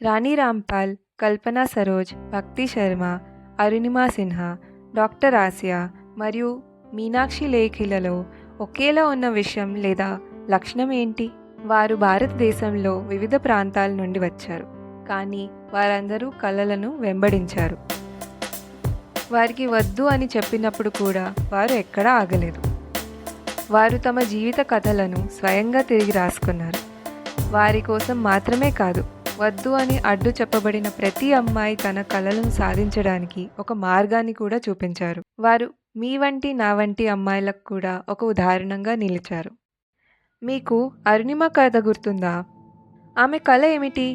రాణి రాంపాల్, కల్పనా సరోజ్, భక్తి Sharma, Arunima Sinha, doctor Asia మరియు మీనాక్షి లేఖిలలో ఒకేలా ఉన్న విషయం లేదా లక్షణం ఏంటి? వారు భారతదేశంలో వివిధ ప్రాంతాల నుండి వచ్చారు, కానీ వారందరూ కళలను వెంబడించారు. వారికి వద్దు అని చెప్పినప్పుడు కూడా వారు ఎక్కడా ఆగలేదు. వారు తమ జీవిత కథలను స్వయంగా తిరిగి రాసుకున్నారు. వారి కోసం మాత్రమే కాదు, వద్దు అని అడ్డు చెప్పబడిన ప్రతి అమ్మాయి తన కలలను సాధించడానికి ఒక మార్గాన్ని కూడా చూపించారు. వారు మీ వంటి నా వంటి అమ్మాయిలకు కూడా ఒక ఉదాహరణగా నిలిచారు. మీకు అరుణిమ కథ గుర్తుందా? ఆమె కళ ఏమిటి?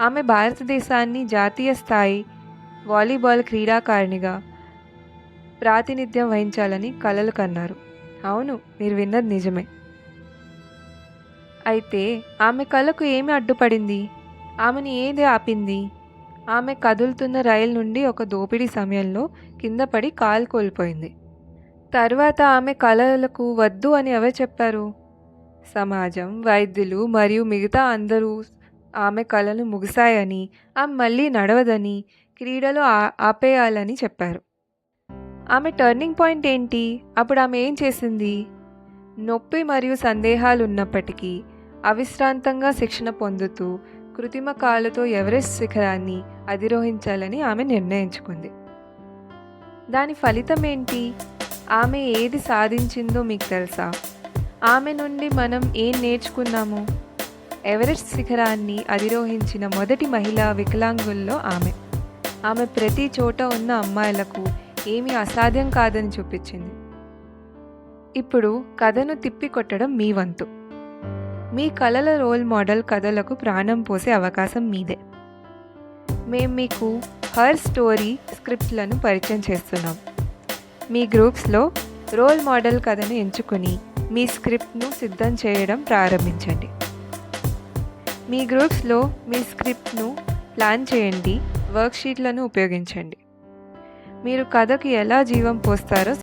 ఆమె భారతదేశాన్ని జాతీయ స్థాయి వాలీబాల్ క్రీడాకారిణిగా ప్రాతినిధ్యం వహించాలని కలలు కన్నారు. అవును, మీరు విన్నది నిజమే. అయితే ఆమె కళకు ఏమి అడ్డుపడింది? ఆమెను ఏది ఆపింది? ఆమె కదులుతున్న రైలు నుండి ఒక దోపిడీ సమయంలో కింద పడి కాలు కోల్పోయింది. తర్వాత ఆమె కళలకు వద్దు అని ఎవరు చెప్పారు? సమాజం, వైద్యులు మరియు మిగతా అందరూ ఆమె కళలు ముగిశాయని, ఆమె మళ్ళీ నడవదని, క్రీడలు ఆపేయాలని చెప్పారు. ఆమె టర్నింగ్ పాయింట్ ఏంటి? అప్పుడు ఆమె ఏం చేసింది? నొప్పి మరియు సందేహాలు ఉన్నప్పటికీ అవిశ్రాంతంగా శిక్షణ పొందుతూ కృత్రిమ కాళ్ళతో ఎవరెస్ట్ శిఖరాన్ని అధిరోహించాలని ఆమె నిర్ణయించుకుంది. దాని ఫలితం ఏంటి? ఆమె ఏది సాధించిందో మీకు తెలుసా? ఆమె నుండి మనం ఏం నేర్చుకున్నాము? ఎవరెస్ట్ శిఖరాన్ని అధిరోహించిన మొదటి మహిళా వికలాంగుల్లో ఆమె ప్రతి చోట ఉన్న అమ్మాయిలకు ఏమీ అసాధ్యం కాదని చూపించింది. ఇప్పుడు కథను తిప్పికొట్టడం మీ వంతు. మీ కళల రోల్ మోడల్ కథలకు ప్రాణం పోసే అవకాశం మీదే. మేము మీకు హర్ స్టోరీ స్క్రిప్ట్లను పరిచయం చేస్తున్నాం. మీ గ్రూప్స్లో రోల్ మోడల్ కథను ఎంచుకుని మీ స్క్రిప్ట్ను సిద్ధం చేయడం ప్రారంభించండి. మీ గ్రూప్స్లో మీ స్క్రిప్ట్ను ప్లాన్ చేయండి, వర్క్షీట్లను ఉపయోగించండి. మీరు కథకు ఎలా జీవం పోస్తారో